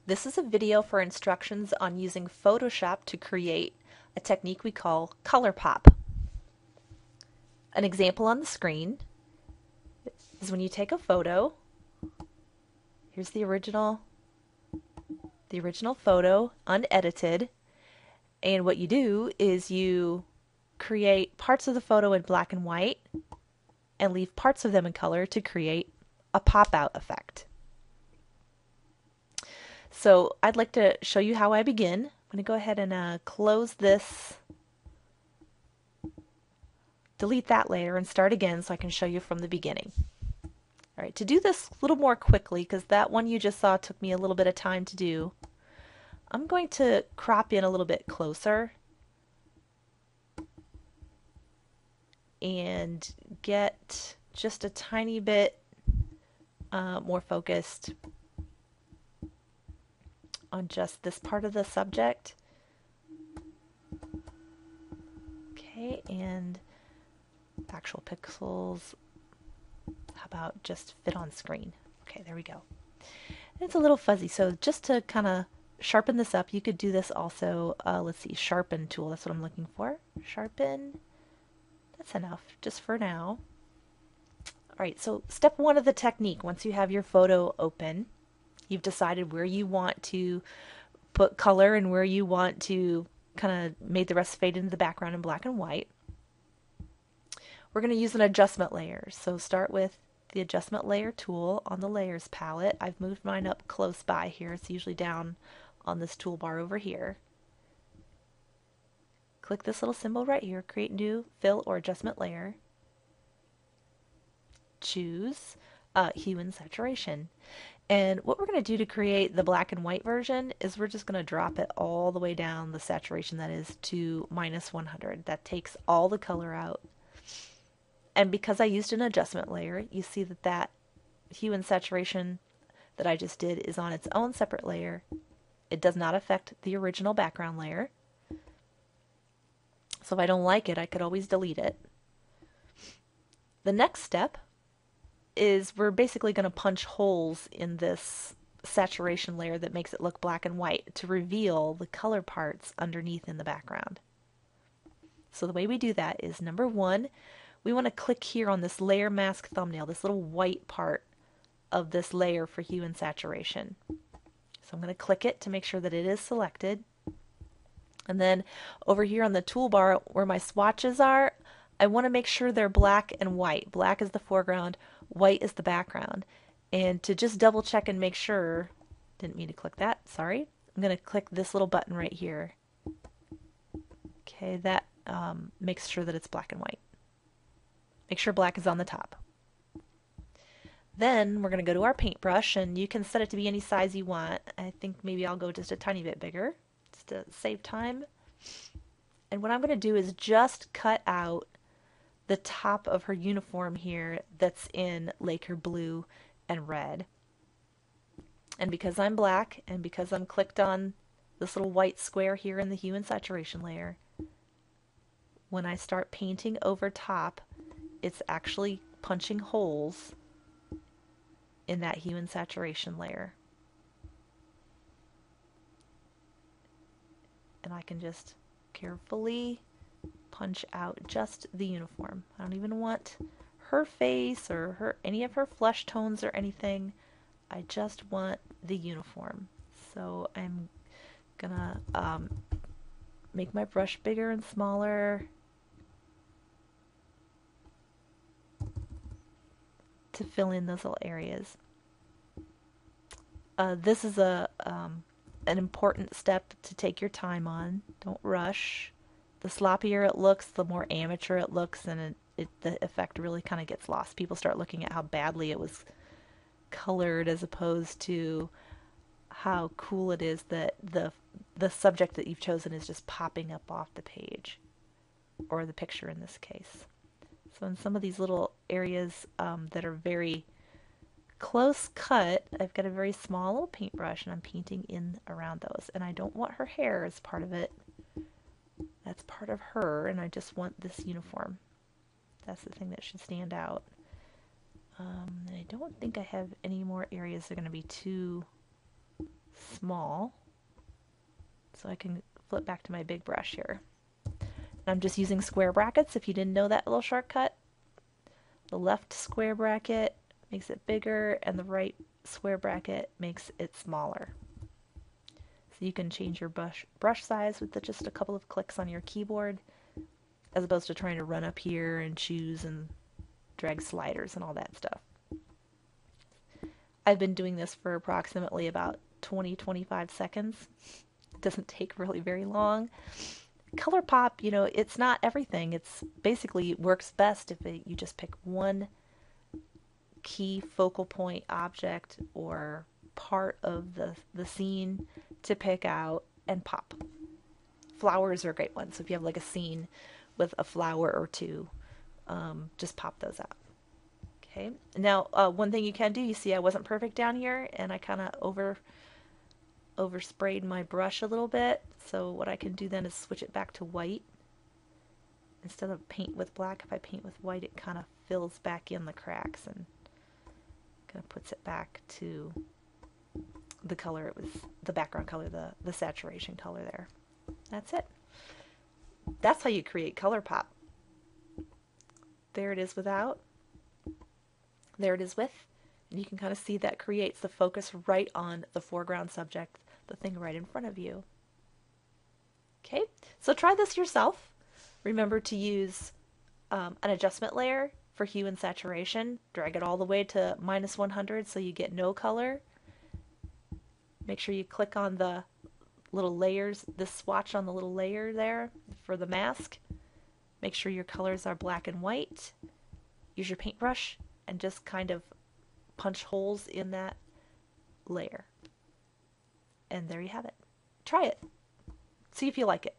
This is a video for instructions on using Photoshop to create a technique we call color pop. An example on the screen is when you take a photo. Here's the original photo, unedited, and what you do is you create parts of the photo in black and white and leave parts of them in color to create a pop-out effect. So I'd like to show you how I begin. I'm going to go ahead and close this, delete that layer, and start again so I can show you from the beginning. All right, to do this a little more quickly, because that one you just saw took me a little bit of time to do, I'm going to crop in a little bit closer and get just a tiny bit more focused on just this part of the subject. Okay, and actual pixels, how about just fit on screen? Okay, there we go. It's a little fuzzy, so just to kind of sharpen this up, you could do this also, let's see, sharpen tool, that's what I'm looking for. Sharpen, that's enough, just for now. Alright, so step one of the technique, once you have your photo open, you've decided where you want to put color and where you want to kind of make the rest fade into the background in black and white. We're going to use an adjustment layer. So start with the adjustment layer tool on the layers palette. I've moved mine up close by here. It's usually down on this toolbar over here. Click this little symbol right here, create new fill or adjustment layer. Choose hue and saturation. And what we're going to do to create the black and white version is we're just going to drop it all the way down, the saturation that is, to -100. That takes all the color out. And because I used an adjustment layer, you see that that hue and saturation that I just did is on its own separate layer. It does not affect the original background layer. So if I don't like it, I could always delete it. The next step is we're basically going to punch holes in this saturation layer that makes it look black and white to reveal the color parts underneath in the background. So the way we do that is, number one, we want to click here on this layer mask thumbnail, this little white part of this layer for hue and saturation. So I'm going to click it to make sure that it is selected. And then over here on the toolbar where my swatches are, I want to make sure they're black and white. Black is the foreground, white is the background. And to just double check and make sure, didn't mean to click that, sorry. I'm going to click this little button right here. Okay, that makes sure that it's black and white. Make sure black is on the top. Then we're going to go to our paintbrush, and you can set it to be any size you want. I think maybe I'll go just a tiny bit bigger, just to save time. And what I'm going to do is just cut out the top of her uniform here that's in Laker blue and red. And because I'm black and because I'm clicked on this little white square here in the hue and saturation layer, when I start painting over top, it's actually punching holes in that hue and saturation layer. And I can just carefully punch out just the uniform. I don't even want her face or any of her flesh tones or anything. I just want the uniform. So I'm gonna make my brush bigger and smaller to fill in those little areas. This is an important step to take your time on. Don't rush. The sloppier it looks, the more amateur it looks, and the effect really kind of gets lost. People start looking at how badly it was colored as opposed to how cool it is that the subject that you've chosen is just popping up off the page, or the picture in this case. So in some of these little areas that are very close cut, I've got a very small little paintbrush and I'm painting in around those. And I don't want her hair as part of it. That's part of her, and I just want this uniform. That's the thing that should stand out. I don't think I have any more areas that are going to be too small. So I can flip back to my big brush here. And I'm just using square brackets if you didn't know that little shortcut. The left square bracket makes it bigger and the right square bracket makes it smaller. So you can change your brush size with just a couple of clicks on your keyboard as opposed to trying to run up here and choose and drag sliders and all that stuff. I've been doing this for approximately about 20-25 seconds. It doesn't take really very long. ColourPop, it's not everything. It's basically works best if you just pick one key focal point object or part of the scene to pick out and pop. Flowers are a great one. So if you have like a scene with a flower or two, just pop those out. Okay. Now, one thing you can do, you see I wasn't perfect down here, and I kind of oversprayed my brush a little bit. So what I can do then is switch it back to white. Instead of paint with black, if I paint with white, it kind of fills back in the cracks and kind of puts it back to the color it was, the background color, the saturation color there. That's it. That's how you create ColourPop. There it is without. There it is with. And you can kind of see that creates the focus right on the foreground subject, the thing right in front of you. Okay, so try this yourself. Remember to use an adjustment layer for hue and saturation. Drag it all the way to -100 so you get no color. Make sure you click on the little layers, this swatch on the little layer there for the mask. Make sure your colors are black and white. Use your paintbrush and just kind of punch holes in that layer. And there you have it. Try it. See if you like it.